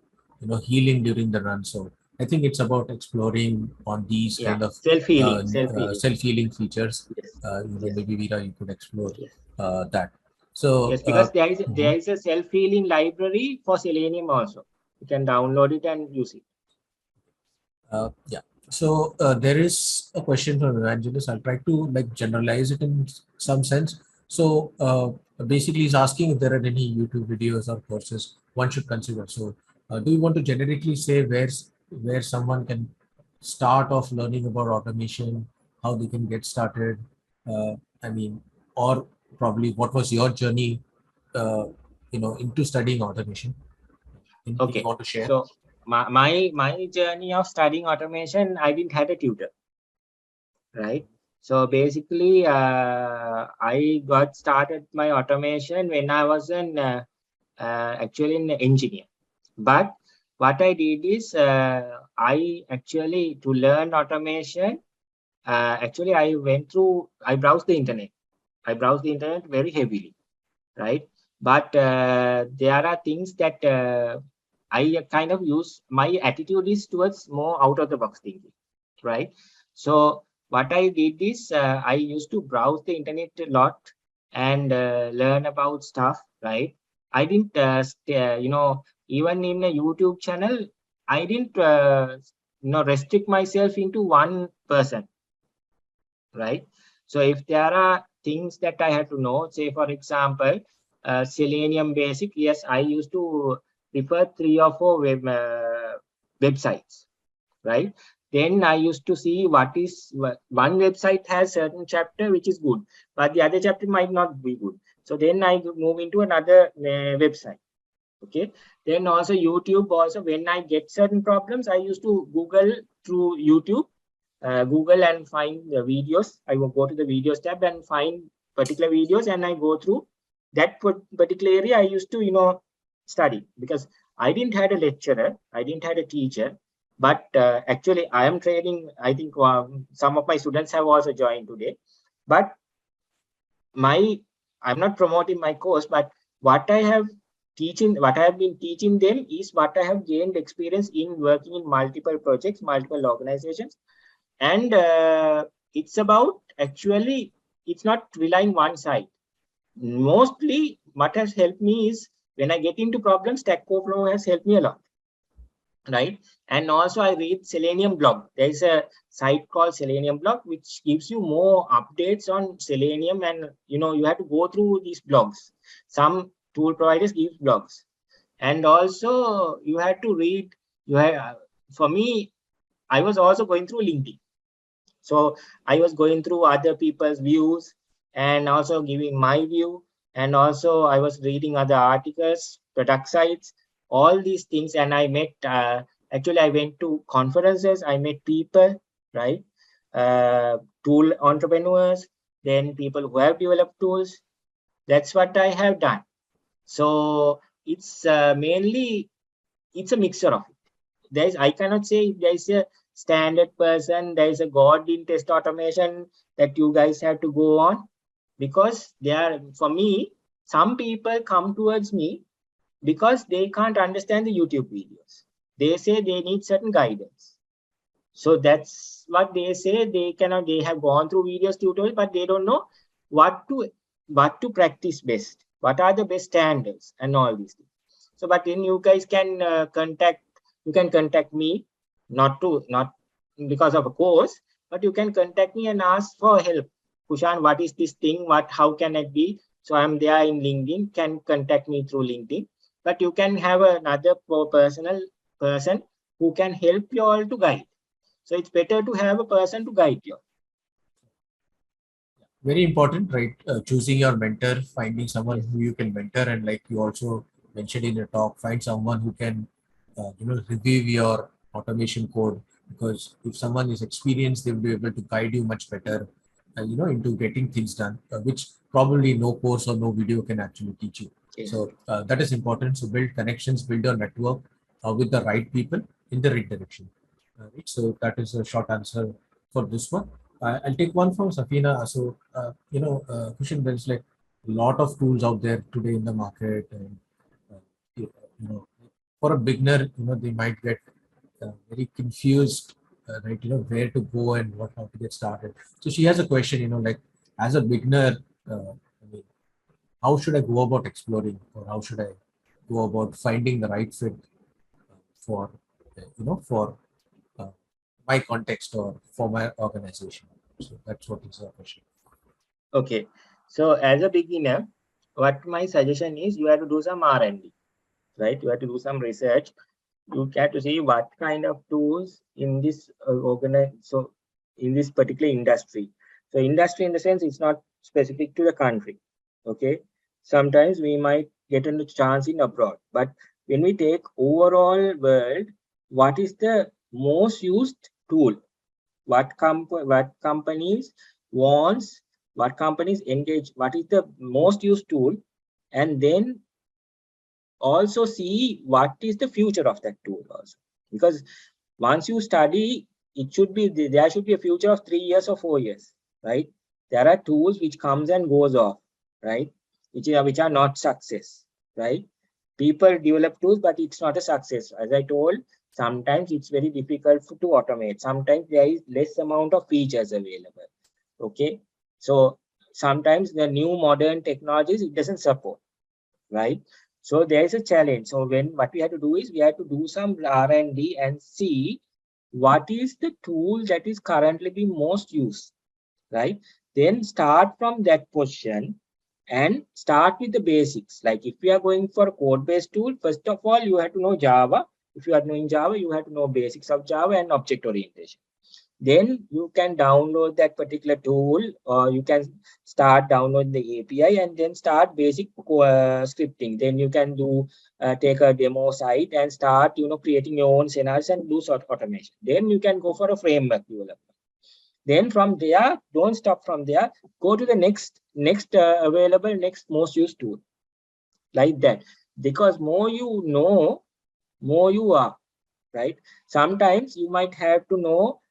healing during the run. So I think it's about exploring on these Yeah. kind of Self-healing. self-healing features. Yes. Yes. Maybe Veera, you could explore Yes. that. So Yes, because mhm. there is a self-healing library for Selenium also. You can download it and use it. Yeah. So there is a question from Evangelist. I'll try to generalize it in some sense. So basically, he's asking if there are any YouTube videos or courses one should consider. So do you want to generically say where someone can start off learning about automation, how they can get started? I mean, or probably what was your journey, uh, into studying automation? Anything you Okay. want to share? So my journey of studying automation, I didn't have a tutor, right? So basically, I got started my automation when I was actually an engineer. But what I did is, I actually, to learn automation, actually I browsed the internet. I browsed the internet very heavily, right? But there are things that I kind of use. My attitude is towards more out of the box thinking, right? So what I did is, I used to browse the internet a lot and learn about stuff, right? I didn't, even in a YouTube channel, I didn't, restrict myself into one person, right? So if there are things that I have to know, say for example, Selenium Basic, yes, I used to refer 3 or 4 websites, right? Then I used to see one website has certain chapter which is good, but the other chapter might not be good. So then I move into another website. Okay. Then also YouTube. Also, when I get certain problems, I used to Google through YouTube, Google and find the videos. I will go to the videos tab and find particular videos, and I go through that particular area. I used to, study, because I didn't had a lecturer, I didn't had a teacher, but actually I am training. I think some of my students have also joined today, but I'm not promoting my course, but what I have what I have been teaching them is what I have gained experience in working in multiple projects, multiple organizations. And it's about, actually, it's not relying one side. Mostly what has helped me is, when I get into problems, Stack Overflow has helped me a lot, right? And also I read Selenium blog. There is a site called Selenium blog which gives you more updates on Selenium, and you have to go through these blogs. Some tool providers give blogs, and also you have to read. For me, I was also going through LinkedIn. So I was going through other people's views and also giving my view. And also I was reading other articles, product sites, all these things. And I met, actually, I went to conferences, I met people, right? Tool entrepreneurs, then people who have developed tools. That's what I have done. So it's mainly, it's a mixture of it. I cannot say if there is a standard person, there is a god in test automation that you guys have to go on, because for me, some people come towards me because they can't understand the YouTube videos. They say they need certain guidance. So that's what they say. They have gone through videos, tutorials, but they don't know what to practice best. What are the best standards and all these things. So, but then you guys can contact me, not because of a course, but you can contact me and ask for help. Kushan, what is this thing? How can it be? So I'm there in LinkedIn. Can contact me through LinkedIn. But you can have another personal person who can help you all to guide. So it's better to have a person to guide you. Very important, right? Choosing your mentor, finding someone Yes. who you can mentor, and like you also mentioned in your talk, find someone who can, review your automation code. Because if someone is experienced, they'll be able to guide you much better, into getting things done, which probably no course or no video can actually teach you. Yes. So that is important. So build connections, build your network with the right people in the right direction. Right? So that is a short answer for this one. I'll take one from Safina. So, Kushan, there's like a lot of tools out there today in the market, and for a beginner, they might get very confused, right? Where to go and what how to get started. So she has a question, like as a beginner, I mean, how should I go about exploring, or how should I go about finding the right fit for, for uh, my context or for my organization? So that's what is the question. Okay. So as a beginner, what my suggestion is, you have to do some R&D, right? You have to do some research. You have to see what kind of tools in this so in this particular industry. So industry, in the sense, it's not specific to the country. Okay. Sometimes we might get a chance in abroad, but when we take overall world, what is the most used tool? What companies wants, what companies engage, what is the most used tool, and then also see what is the future of that tool also. Because once you study, there should be a future of 3 years or 4 years, right? There are tools which comes and goes off, right? Which are not success, right? People develop tools, but it's not a success. As I told, sometimes it's very difficult to automate. Sometimes there is less amount of features available. Okay. So sometimes the new modern technologies, it doesn't support, right? So there is a challenge. So what we have to do is, we have to do some R&D and see what is the tool that is currently being most used, right? Then start from that position and start with the basics. Like if we are going for a code-based tool, first of all, you have to know Java. If you are knowing Java, you have to know basics of Java and object orientation. Then you can download that particular tool, or you can start download the API and then start basic scripting. Then you can do take a demo site and start creating your own scenarios and do sort of automation. Then you can go for a framework development. Then from there, don't stop from there. Go to the next available, next most used tool, like that. Because more you know, more you are, right? Sometimes you might have to know,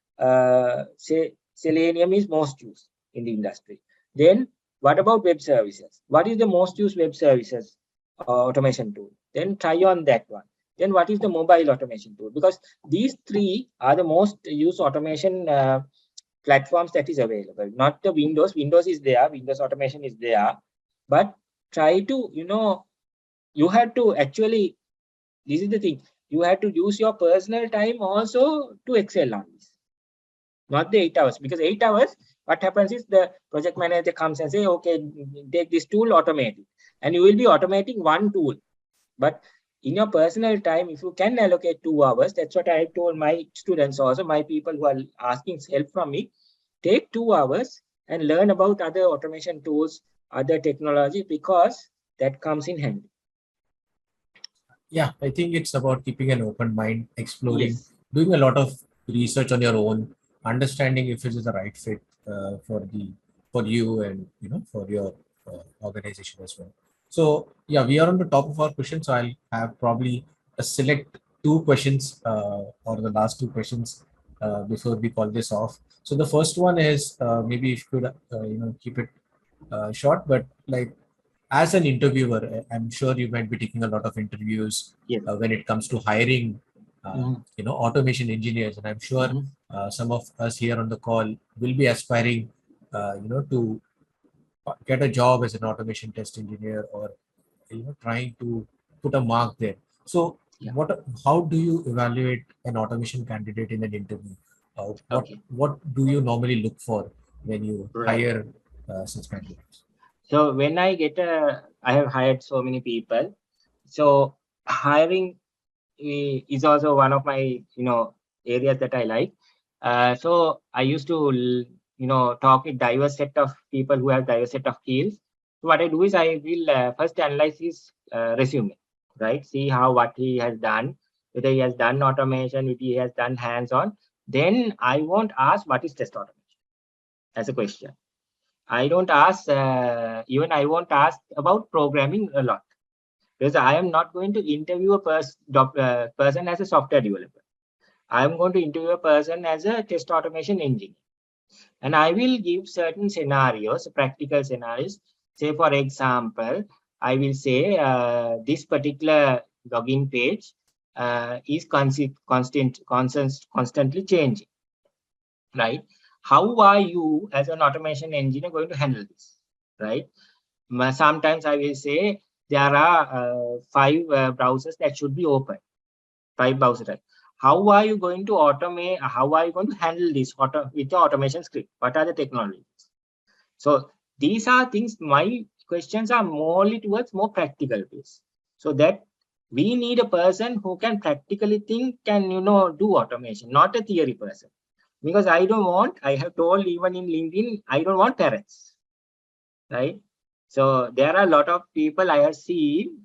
say Selenium is most used in the industry. Then what about web services? What is the most used web services automation tool? Then try on that one. Then what is the mobile automation tool? Because these three are the most used automation platforms that is available. Not the Windows. Windows is there. Windows automation is there. But try to, you have to actually, this is the thing, you have to use your personal time also to excel on this, not the 8 hours. Because 8 hours, what happens is the project manager comes and say, okay, take this tool, automate it, and you will be automating one tool. But in your personal time, if you can allocate 2 hours, that's what I told my students also, my people who are asking help from me, take 2 hours and learn about other automation tools, other technology, because that comes in handy. Yeah, I think it's about keeping an open mind, exploring, Yes. doing a lot of research on your own, understanding if it is the right fit for you and for your organization as well. So yeah, we are on the top of our question. So I'll have probably a select two questions or the last two questions before we call this off. So the first one is maybe if you could keep it short, but like as an interviewer, I'm sure you might be taking a lot of interviews Yes. when it comes to hiring, automation engineers, and I'm sure some of us here on the call will be aspiring, to get a job as an automation test engineer or trying to put a mark there. So, Yeah. how do you evaluate an automation candidate in an interview? Okay. What do you normally look for when you Right. hire such candidates? So when I have hired so many people. So hiring is also one of my, areas that I like. So I used to, talk with diverse set of people who have diverse set of skills. So what I do is I will first analyze his resume, right? See what he has done, whether he has done automation, if he has done hands-on. Then I won't ask what is test automation as a question. I don't ask, even I won't ask about programming a lot, because I am not going to interview a person as a software developer. I am going to interview a person as a test automation engineer. And I will give certain scenarios, practical scenarios. Say, for example, I will say this particular login page is constantly changing, right? How are you as an automation engineer going to handle this, right? Sometimes I will say there are five browsers that should be open, five browsers. How are you going to automate? How are you going to handle this with the automation script? What are the technologies? So these are things, my questions are morely towards more practical base. So that we need a person who can practically think, can, do automation, not a theory person. Because I have told even in LinkedIn, I don't want parrots, right? So there are a lot of people I have seen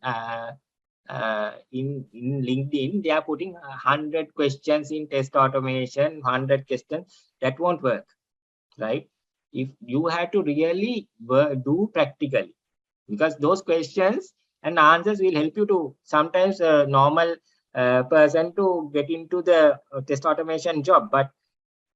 in LinkedIn, they are putting 100 questions in test automation, 100 questions. That won't work, right? If you have to really do practically, because those questions and answers will help you to sometimes a normal person to get into the test automation job. But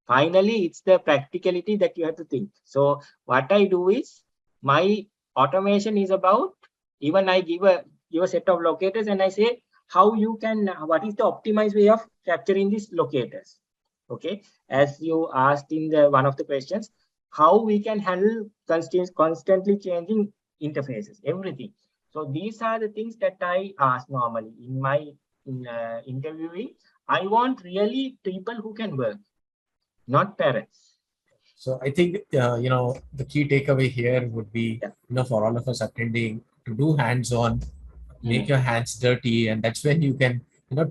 finally, it's the practicality that you have to think. So what I do is, my automation is about, even I give a set of locators and I say how you can, what is the optimized way of capturing these locators. Okay, as you asked in the one of the questions, how we can handle constantly changing interfaces, everything. So these are the things that I ask normally in my interviewing. I want really people who can work, not parents. So I think the key takeaway here would be Yeah. for all of us attending to do hands-on, make Mm. your hands dirty, and that's when you can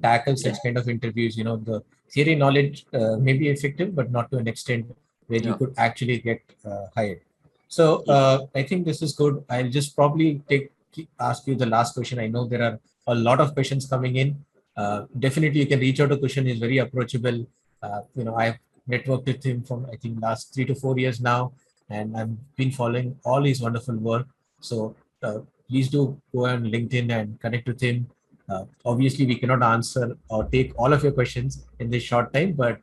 tackle Yeah. such kind of interviews. The theory knowledge may be effective, but not to an extent where you No. could actually get hired. So Yes. I think this is good. I'll just probably ask you the last question. I know there are a lot of questions coming in. Definitely, you can reach out to Kushan. He's very approachable. I've networked with him from I think last 3 to 4 years now, and I've been following all his wonderful work. So please do go on LinkedIn and connect with him. Obviously, we cannot answer or take all of your questions in this short time, but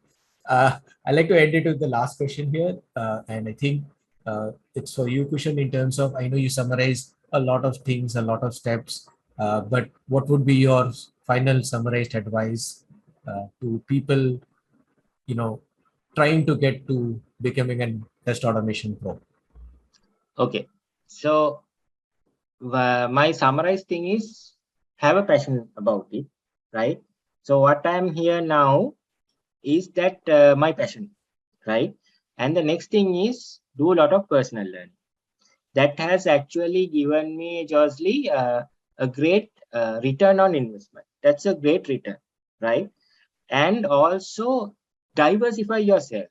I'd like to end it with the last question here. And I think it's for you, Kushan, in terms of I know you summarized a lot of things, a lot of steps, but what would be your final summarized advice to people, you know, trying to get to becoming a test automation pro? Okay. So my summarized thing is have a passion about it, right? So what I'm here now is that my passion, right? And the next thing is do a lot of personal learning. That has actually given me, Josley, a great return on investment. That's a great return, right? And also diversify yourself.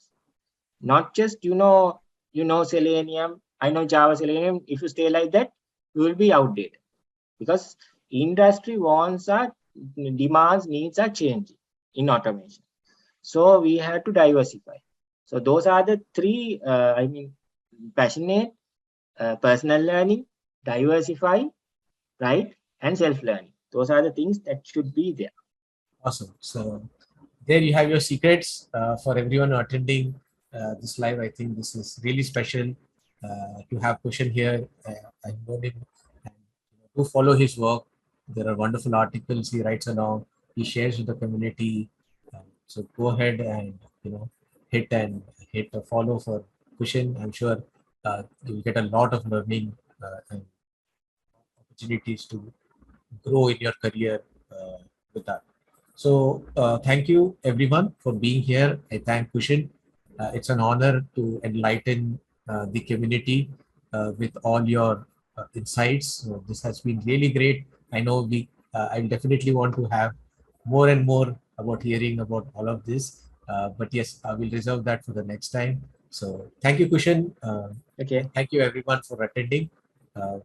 Not just Selenium. I know Java, Selenium. If you stay like that, you will be outdated because industry wants are demands, needs are changing in automation. So we have to diversify. So those are the three. Passionate, personal learning, diversify, right, and self-learning. Those are the things that should be there. Awesome. So there you have your secrets for everyone attending this live. I think this is really special to have Kushan here. I know him and to follow his work. There are wonderful articles he writes along. He shares with the community. So go ahead and hit and hit a follow for Kushan. I'm sure you'll get a lot of learning and opportunities to grow in your career with that. So thank you everyone for being here. I thank Kushin. It's an honor to enlighten the community with all your insights. So this has been really great. I know I definitely want to have more and more about hearing about all of this. But yes, I will reserve that for the next time. So thank you, Kushan. Okay. And thank you everyone for attending. Uh,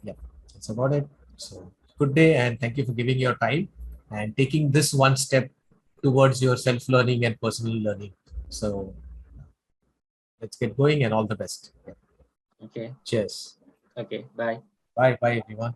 yeah, that's about it. So good day and thank you for giving your time and taking this one step towards your self-learning and personal learning. So let's get going and all the best. Yeah. Okay. Cheers. Okay. Bye. Bye. Bye, everyone.